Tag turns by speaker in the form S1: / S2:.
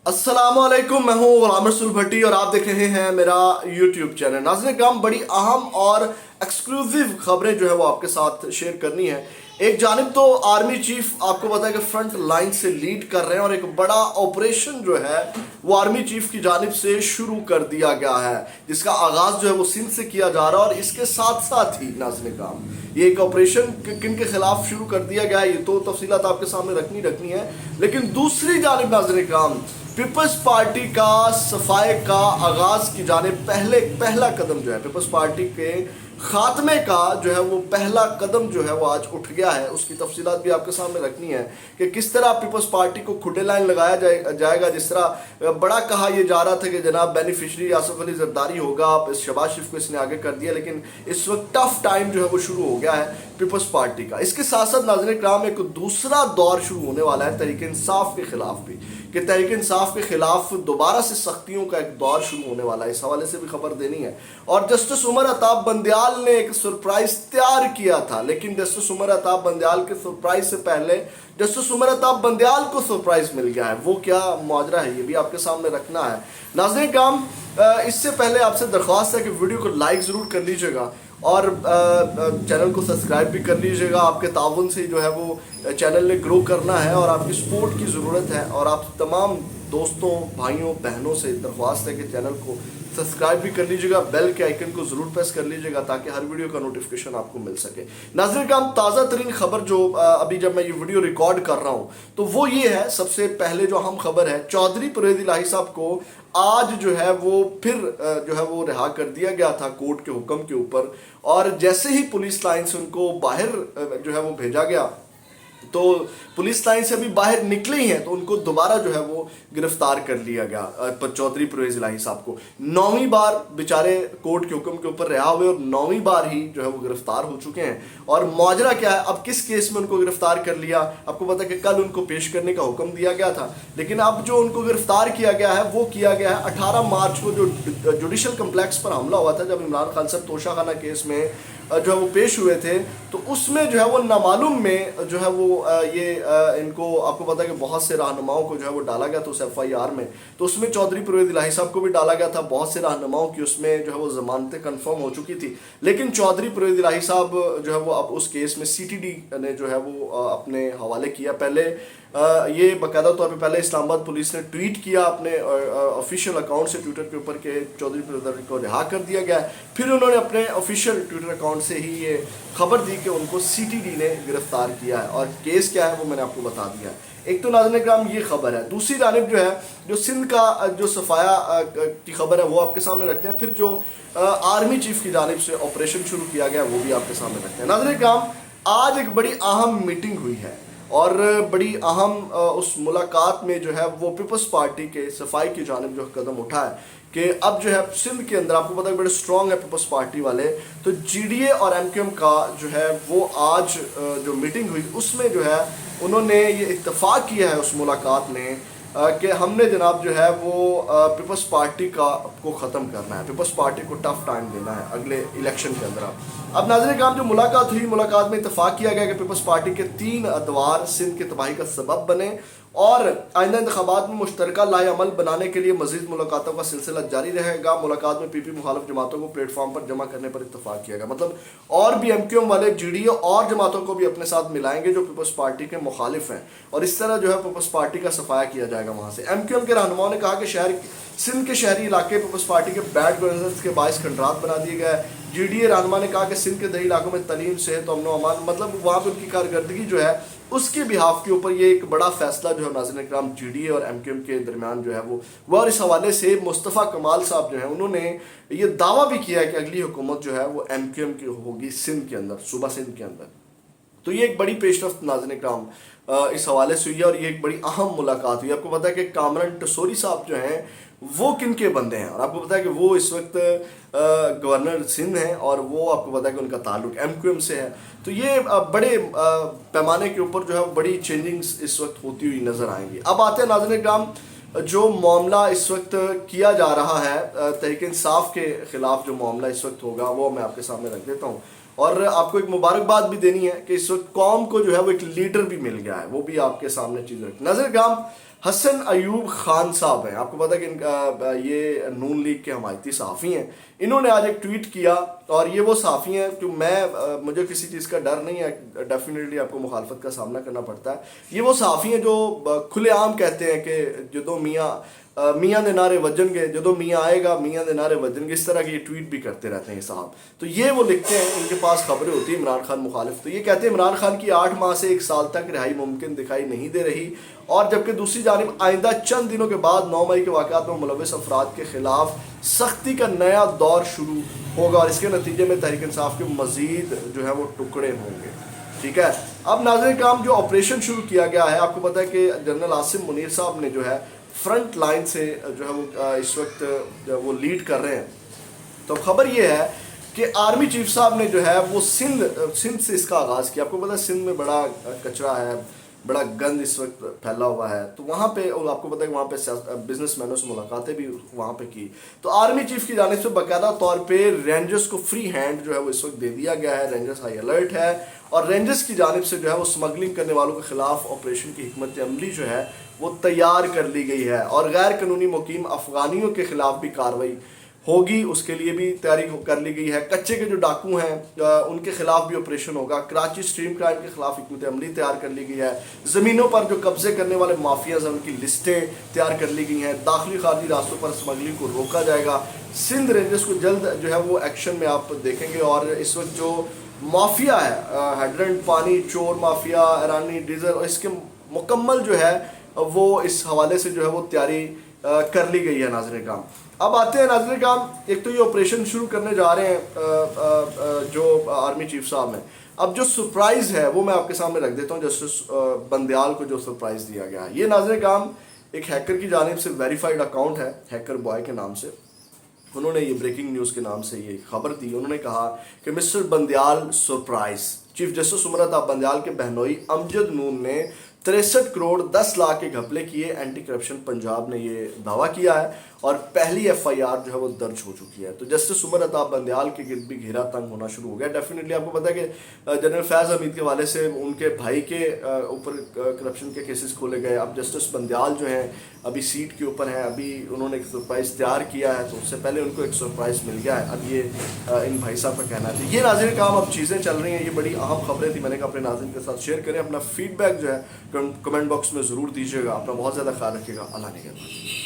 S1: السلام علیکم، میں ہوں غلام رسول بھٹی اور آپ دیکھ رہے ہیں میرا یوٹیوب چینل۔ ناظرین کرام، بڑی اہم اور ایکسکلوزیو خبریں جو ہے وہ آپ کے ساتھ شیئر کرنی ہے۔ ایک جانب تو آرمی چیف آپ کو پتا ہے کہ فرنٹ لائن سے لیڈ کر رہے ہیں اور ایک بڑا آپریشن جو ہے وہ آرمی چیف کی جانب سے شروع کر دیا گیا ہے، جس کا آغاز جو ہے وہ سندھ سے کیا جا رہا ہے۔ اور اس کے ساتھ ساتھ ہی ناظرین کرام، یہ ایک آپریشن کن کے خلاف شروع کر دیا گیا ہے یہ تو تفصیلات آپ کے سامنے رکھنی ہے، لیکن دوسری جانب ناظرین کرام پیپلز پارٹی کا صفائی کا آغاز کی جانب پہلا قدم جو ہے پیپلز پارٹی کے خاتمے کا جو ہے وہ پہلا قدم جو ہے وہ آج اٹھ گیا ہے۔ اس کی تفصیلات بھی آپ کے سامنے رکھنی ہے کہ کس طرح پیپلز پارٹی کو کھڈے لائن لگایا جائے گا۔ جس طرح بڑا کہا یہ جا رہا تھا کہ جناب بینیفیشری آصف علی زرداری ہوگا، شہباز شریف کو اس نے آگے کر دیا، لیکن اس وقت ٹف ٹائم جو ہے وہ شروع ہو گیا ہے پیپلز پارٹی کا۔ اس کے ساتھ ساتھ ناظرین کرام ایک دوسرا دور شروع ہونے والا ہے تحریک انصاف کے خلاف بھی، کہ تحریک انصاف کے خلاف دوبارہ سے سختیوں کا ایک دور شروع ہونے والا ہے۔ اس حوالے سے بھی خبر دینی ہے۔ اور جسٹس عمر عطاب بندیال نے ایک سرپرائز تیار کیا تھا، لیکن جسٹس عمر عطاب بندیال کے سرپرائز سے پہلے جسٹس عمر عطاب بندیال کو سرپرائز مل گیا ہے۔ وہ کیا ماجرا ہے یہ بھی آپ کے سامنے رکھنا ہے۔ ناظرین کرام، اس سے پہلے آپ سے درخواست ہے کہ ویڈیو کو لائک ضرور کر لیجئے گا اور چینل کو سبسکرائب بھی کر لیجئے گا۔ آپ کے تعاون سے جو ہے وہ چینل نے گرو کرنا ہے اور آپ کی سپورٹ کی ضرورت ہے، اور آپ تمام دوستوں، بھائیوں، بہنوں سے درخواست ہے کہ چینل کو سبسکرائب بھی کر لیجئے گا، بیل کے آئیکن کو ضرور پریس کر لیجئے گا تاکہ ہر ویڈیو کا نوٹیفیکیشن آپ کو مل سکے۔ ناظرین کرام، تازہ ترین خبر جو ابھی جب میں یہ ویڈیو ریکارڈ کر رہا ہوں تو وہ یہ ہے، سب سے پہلے جو اہم خبر ہے، چودھری پرویز الہی صاحب کو آج جو ہے وہ پھر جو ہے وہ رہا کر دیا گیا تھا کورٹ کے حکم کے اوپر، اور جیسے ہی پولیس لائن سے ان کو باہر جو ہے وہ بھیجا گیا تو پولیس لائن سے ابھی باہر نکلے ہی ہیں تو ان کو دوبارہ جو ہے وہ گرفتار کر لیا گیا چودھری پرویز الہی صاحب کو۔ 9ویں بار بیچارے کورٹ کے حکم کے اوپر رہا ہوئے اور 9ویں بار ہی جو ہے وہ گرفتار ہو چکے ہیں۔ اور ماجرا کیا ہے، اب کس کیس میں ان کو گرفتار کر لیا؟ آپ کو پتا ہے کہ کل ان کو پیش کرنے کا حکم دیا گیا تھا، لیکن اب جو ان کو گرفتار کیا گیا ہے وہ کیا گیا ہے 18 مارچ کو، جو جوڈیشل کمپلیکس پر حملہ ہوا تھا جب عمران خان صاحب توشہ خانہ کیس میں جو ہے وہ پیش ہوئے تھے، تو اس میں جو ہے وہ نامعلوم میں جو ہے وہ یہ ان کو آپ کو پتا ہے کہ بہت سے رہنماؤں کو جو ہے وہ ڈالا گیا تھا اس ایف آئی آر میں، تو اس میں چودھری پرویز الہی صاحب کو بھی ڈالا گیا تھا، بہت سے رہنماؤں کی اس میں جو ہے وہ ضمانتیں کنفرم ہو چکی تھی، لیکن چودھری پرویز الہی صاحب جو ہے وہ اب اس کیس میں سی ٹی ڈی نے جو ہے وہ اپنے حوالے کیا۔ پہلے یہ باقاعدہ طور پہ پہلے اسلام آباد پولیس نے ٹویٹ کیا اپنے آفیشیل اکاؤنٹ سے ٹویٹر کے اوپر کہ چودھری پرویز الہی کو رہا کر دیا گیا ہے، پھر انہوں نے اپنے آفیشیل ٹویٹر اکاؤنٹ سے ہی یہ خبر دی کہ ان کو سی ٹی ڈی نے گرفتار کیا ہے، اور کیس کیا ہے وہ میں نے آپ کو بتا دیا ہے۔ ایک تو ناظرین کرام یہ خبر ہے، دوسری جانب جو ہے جو سندھ کا جو صفایا کی خبر ہے وہ آپ کے سامنے رکھتے ہیں، پھر جو آرمی چیف کی جانب سے آپریشن شروع کیا گیا وہ بھی آپ کے سامنے رکھتے ہیں۔ ناظرین کرام، آج ایک بڑی اہم میٹنگ ہوئی ہے اور بڑی اہم اس ملاقات میں جو ہے وہ پیپلز پارٹی کے صفائی کی جانب جو قدم اٹھا ہے کہ اب جو ہے سندھ کے اندر آپ کو پتا ہے بڑے سٹرونگ ہے پیپلز پارٹی والے، تو جی ڈی اے اور ایم کیو ایم کا جو ہے وہ آج جو میٹنگ ہوئی اس میں جو ہے انہوں نے یہ اتفاق کیا ہے اس ملاقات میں کہ ہم نے جناب جو ہے وہ پیپلز پارٹی کو ختم کرنا ہے، پیپلز پارٹی کو ٹف ٹائم دینا ہے اگلے الیکشن کے اندر۔ اب ناظرین کرام، جو ملاقات ہوئی، ملاقات میں اتفاق کیا گیا کہ پیپلز پارٹی کے 3 ادوار سندھ کی تباہی کا سبب بنے اور آئندہ انتخابات میں مشترکہ لائحہ عمل بنانے کے لیے مزید ملاقاتوں کا سلسلہ جاری رہے گا۔ ملاقات میں پی پی مخالف جماعتوں کو پلیٹ فارم پر جمع کرنے پر اتفاق کیا گیا، مطلب اور بھی ایم کیو ایم والے جی ڈی اے اور جماعتوں کو بھی اپنے ساتھ ملائیں گے جو پیپلز پارٹی کے مخالف ہیں، اور اس طرح جو ہے پیپلز پارٹی کا صفایا کیا جائے گا وہاں سے۔ ایم کیو ایم کے رہنماؤں نے کہا کہ سندھ کے شہری علاقے پیپلز پارٹی کے بیڈ گورننس کے باعث کنڈرات بنا دیے گئے۔ جی ڈی اے رہنما نے کہا کہ سندھ کے دیہی علاقوں میں تعلیم، صحت، امن و امان، مطلب وہاں پہ ان کی کارکردگی جو ہے اس کے بحاف کے اوپر یہ ایک بڑا فیصلہ جو ہے ناظرین اکرام جی ڈی اے اور ایم کیو ایم کے درمیان جو ہے وہ اور اس حوالے سے مصطفیٰ کمال صاحب جو ہیں انہوں نے یہ دعویٰ بھی کیا ہے کہ اگلی حکومت جو ہے وہ ایم کیو ایم کی ہوگی سندھ کے اندر، صوبہ سندھ کے اندر۔ تو یہ ایک بڑی پیش رفت ناظرین اکرام اس حوالے سے ہوئی ہے اور یہ ایک بڑی اہم ملاقات ہوئی۔ آپ کو پتا ہے کہ کامران ٹسوری صاحب جو ہیں وہ کن کے بندے ہیں، اور آپ کو پتا ہے کہ وہ اس وقت گورنر سندھ ہیں اور وہ آپ کو پتا ہے کہ ان کا تعلق ایم کیو ایم سے ہے، تو یہ بڑے پیمانے کے اوپر جو ہے بڑی چینجنگز اس وقت ہوتی ہوئی نظر آئیں گی۔ اب آتے ہیں ناظرین اکرام، جو معاملہ اس وقت کیا جا رہا ہے تحریک انصاف کے خلاف، جو معاملہ اس وقت ہوگا وہ میں آپ کے سامنے رکھ دیتا ہوں، اور آپ کو ایک مبارکباد بھی دینی ہے کہ اس وقت قوم کو جو ہے وہ ایک لیڈر بھی مل گیا ہے، وہ بھی آپ کے سامنے چیز رکھیں۔ ناظرین کرام، حسن ایوب خان صاحب ہیں، آپ کو پتا کہ یہ نون لیگ کے حمایتی صحافی ہیں. انہوں نے آج ایک ٹویٹ کیا، اور یہ وہ صحافی ہیں کہ مجھے کسی چیز کا ڈر نہیں ہے، ڈیفینیٹلی آپ کو مخالفت کا سامنا کرنا پڑتا ہے. یہ وہ صحافی ہیں جو کھلے عام کہتے ہیں کہ جدو میاں دے نعرے وجن گے، جدو میاں آئے گا میاں دے نعرے وجن گے. اس طرح کی یہ ٹویٹ بھی کرتے رہتے ہیں صاحب. تو یہ وہ لکھتے ہیں، ان کے پاس خبریں ہوتی ہیں عمران خان مخالف. تو یہ کہتے ہیں عمران خان کی 8 ماہ سے 1 سال تک رہائی ممکن دکھائی نہیں دے رہی، اور جبکہ دوسری جانب آئندہ چند دنوں کے بعد 9 مئی کے واقعات میں ملوث افراد کے خلاف سختی کا نیا دور شروع ہوگا، اور اس کے نتیجے میں تحریک انصاف کے مزید جو ہے وہ ٹکڑے ہوں گے. ٹھیک ہے. اب ناظرین کرام، جو آپریشن شروع کیا گیا ہے، آپ کو پتا ہے کہ جنرل عاصم منیر صاحب نے جو ہے فرنٹ لائن سے جو ہے وہ اس وقت وہ لیڈ کر رہے ہیں. تو خبر یہ ہے کہ آرمی چیف صاحب نے جو ہے وہ سندھ سے اس کا آغاز کیا. آپ کو پتا ہے سندھ میں بڑا کچرا ہے، بڑا گند اس وقت پھیلا ہوا ہے. تو وہاں پہ آپ کو پتا ہے کہ وہاں پہ بزنس مینوں سے ملاقاتیں بھی وہاں پہ کی. تو آرمی چیف کی جانب سے باقاعدہ طور پہ رینجرز کو فری ہینڈ جو ہے وہ اس وقت دے دیا گیا ہے. رینجرز ہائی الرٹ ہے، اور رینجرز کی جانب سے جو ہے وہ اسمگلنگ کرنے والوں کے خلاف آپریشن کی حکمت عملی جو ہے وہ تیار کر لی گئی ہے، اور غیر قانونی مقیم افغانیوں کے خلاف بھی کارروائی ہوگی، اس کے لیے بھی تیاری کر لی گئی ہے. کچے کے جو ڈاکو ہیں ان کے خلاف بھی آپریشن ہوگا. کراچی اسٹریم کرائم کے خلاف حکمت عملی تیار کر لی گئی ہے. زمینوں پر جو قبضے کرنے والے مافیاز ہیں ان کی لسٹیں تیار کر لی گئی ہیں. داخلی خارجی راستوں پر اسمگلنگ کو روکا جائے گا. سندھ رینجرز کو جلد جو ہے وہ ایکشن میں آپ دیکھیں گے. اور اس وقت جو مافیا ہے، ہیڈرنٹ پانی چور مافیا، ایرانی ڈیزل، اور اس کے مکمل جو ہے وہ اس حوالے سے جو ہے وہ تیاری کر لی گئی ہے. ناظرین کرام، اب آتے ہیں ناظرین کرام، ایک تو یہ آپریشن شروع کرنے جا رہے ہیں جو آرمی چیف صاحب ہیں. اب جو سرپرائز ہے وہ میں آپ کے سامنے رکھ دیتا ہوں. جسٹس بندیال کو جو سرپرائز دیا گیا ہے، یہ ناظرین کرام ایک ہیکر کی جانب سے ویریفائڈ اکاؤنٹ ہے، ہیکر بوائے کے نام سے. انہوں نے یہ بریکنگ نیوز کے نام سے یہ خبر دی. انہوں نے کہا کہ mister Bandial surprise. Chief justice عمرتا Bandial کے بہنوئی امجد نون نے 63 کروڑ 10 لاکھ کے گھپلے کیے. اینٹی کرپشن پنجاب نے یہ دعویٰ کیا ہے، اور پہلی ایف آئی آر جو ہے وہ درج ہو چکی ہے. تو جسٹس عمر عطا بندیال کے گرد بھی گھیرا تنگ ہونا شروع ہو گیا. ڈیفینیٹلی آپ کو پتا ہے کہ جنرل فیض حمید کے حوالے سے ان کے بھائی کے اوپر کرپشن کے کیسز کھولے گئے. اب جسٹس بندیال جو ہیں ابھی سیٹ کے اوپر ہیں، ابھی انہوں نے ایک سرپرائز تیار کیا ہے، تو اس سے پہلے ان کو ایک سرپرائز مل گیا ہے. اب یہ ان بھائی صاحب کا کہنا ہے. یہ ناظرین کام اب چیزیں چل رہی ہیں، یہ بڑی اہم خبریں تھیں. میں نے کہا اپنے ناظرین کے ساتھ شیئر کریں. اپنا فیڈ بیک جو ہے کمنٹ باکس میں ضرور دیجیے گا. اپنا بہت زیادہ خیال رکھیے گا. اللہ نگہبان.